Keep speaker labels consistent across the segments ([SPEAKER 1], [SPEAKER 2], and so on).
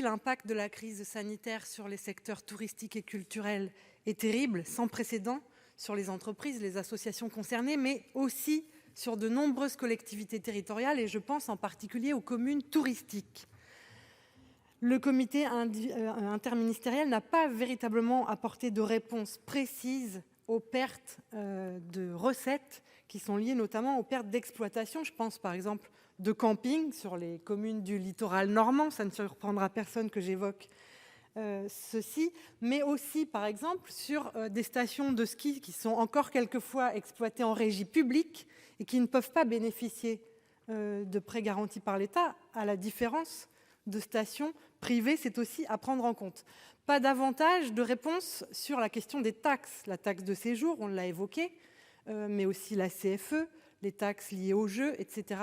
[SPEAKER 1] l'impact de la crise sanitaire sur les secteurs touristiques et culturels est terrible, sans précédent, sur les entreprises, les associations concernées, mais aussi sur de nombreuses collectivités territoriales, et je pense en particulier aux communes touristiques. Le comité interministériel n'a pas véritablement apporté de réponse précise aux pertes de recettes qui sont liées notamment aux pertes d'exploitation. Je pense par exemple de camping sur les communes du littoral normand, ça ne surprendra personne que j'évoque ceci, mais aussi par exemple sur des stations de ski qui sont encore quelquefois exploitées en régie publique et qui ne peuvent pas bénéficier de prêts garantis par l'État, à la différence de stations privées. C'est aussi à prendre en compte. Pas davantage de réponses sur la question des taxes, la taxe de séjour, on l'a évoqué, mais aussi la CFE, les taxes liées aux jeux, etc.,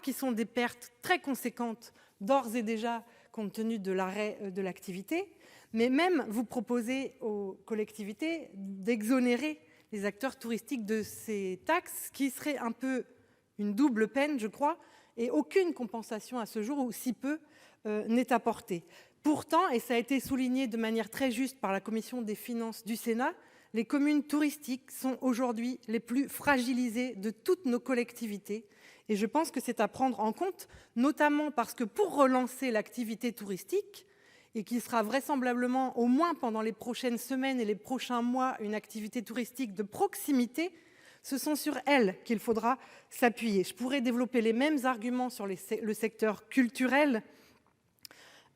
[SPEAKER 1] qui sont des pertes très conséquentes d'ores et déjà compte tenu de l'arrêt de l'activité. Mais même vous proposez aux collectivités d'exonérer les acteurs touristiques de ces taxes, qui serait un peu une double peine, je crois, et aucune compensation à ce jour, ou si peu, n'est apportée. Pourtant, et ça a été souligné de manière très juste par la commission des finances du Sénat, les communes touristiques sont aujourd'hui les plus fragilisées de toutes nos collectivités. Et je pense que c'est à prendre en compte, notamment parce que pour relancer l'activité touristique, et qui sera vraisemblablement, au moins pendant les prochaines semaines et les prochains mois, une activité touristique de proximité, ce sont sur elle qu'il faudra s'appuyer. Je pourrais développer les mêmes arguments sur le secteur culturel,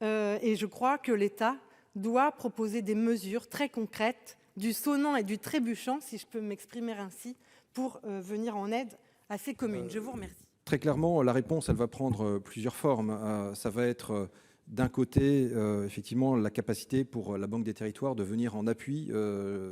[SPEAKER 1] et je crois que l'État doit proposer des mesures très concrètes, du sonnant et du trébuchant, si je peux m'exprimer ainsi, pour venir en aide à ces communes. Je vous remercie.
[SPEAKER 2] Très clairement, la réponse, elle va prendre plusieurs formes. Ça va être d'un côté, effectivement, la capacité pour la Banque des Territoires de venir en appui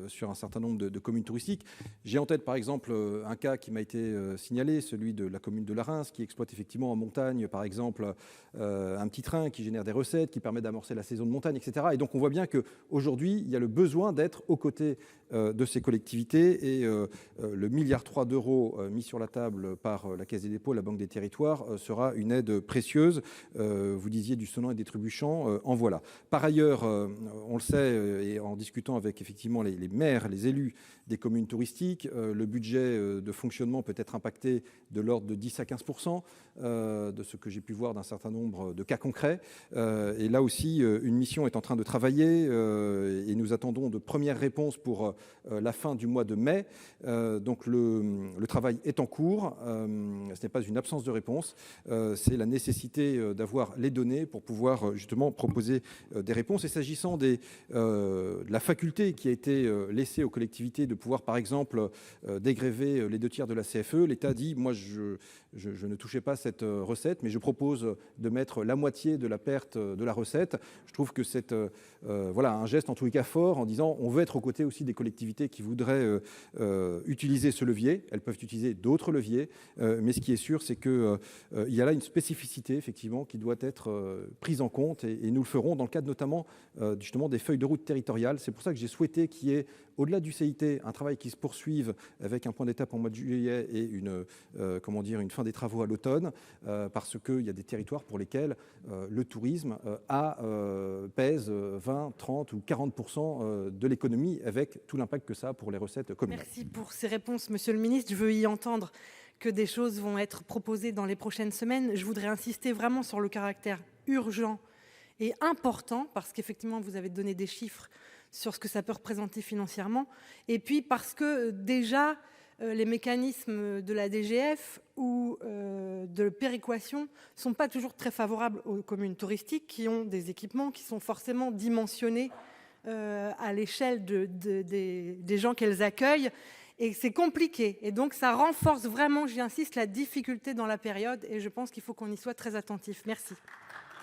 [SPEAKER 2] sur un certain nombre de communes touristiques. J'ai en tête, par exemple, un cas qui m'a été signalé, celui de la commune de la Reims, qui exploite effectivement en montagne, par exemple, un petit train qui génère des recettes, qui permet d'amorcer la saison de montagne, etc. Et donc, on voit bien qu'aujourd'hui, il y a le besoin d'être aux côtés de ces collectivités, et le 1,3 milliard d'euros mis sur la table par la Caisse des dépôts, la Banque des Territoires, sera une aide précieuse. Vous disiez du sonnant et des trébuchants, en voilà. Par ailleurs, on le sait, et en discutant avec effectivement les maires, les élus des communes touristiques, le budget de fonctionnement peut être impacté de l'ordre de 10 à 15% de ce que j'ai pu voir d'un certain nombre de cas concrets. Et là aussi, une mission est en train de travailler, et nous attendons de premières réponses pour la fin du mois de mai. Donc le travail est en cours. Ce n'est pas une absence de réponse, c'est la nécessité d'avoir les données pour pouvoir justement proposer des réponses. Et s'agissant de la faculté qui a été laissée aux collectivités de pouvoir, par exemple, dégréver les 2 tiers de la CFE, l'État dit, moi je ne touchais pas cette recette, mais je propose de mettre la moitié de la perte de la recette. Je trouve que c'est voilà, un geste en tous les cas fort, en disant on veut être aux côtés aussi des collectivités qui voudraient utiliser ce levier. Elles peuvent utiliser d'autres leviers, mais ce qui est sûr, c'est qu'il y a là une spécificité effectivement qui doit être prise en compte, et nous le ferons dans le cadre notamment justement des feuilles de route territoriales. C'est pour ça que j'ai souhaité qu'il y ait, au-delà du CIT, un travail qui se poursuive avec un point d'étape en mois de juillet et une fin des travaux à l'automne, parce qu'il y a des territoires pour lesquels le tourisme pèse 20, 30 ou 40% de l'économie, avec tout l'impact que ça a pour les recettes communales.
[SPEAKER 1] Merci pour ces réponses, Monsieur le Ministre. Je veux y entendre que des choses vont être proposées dans les prochaines semaines. Je voudrais insister vraiment sur le caractère urgent et important, parce qu'effectivement, vous avez donné des chiffres sur ce que ça peut représenter financièrement, et puis parce que déjà, les mécanismes de la DGF ou de péréquation ne sont pas toujours très favorables aux communes touristiques qui ont des équipements qui sont forcément dimensionnés à l'échelle des gens qu'elles accueillent. Et c'est compliqué. Et donc, ça renforce vraiment, j'y insiste, la difficulté dans la période. Et je pense qu'il faut qu'on y soit très attentif. Merci.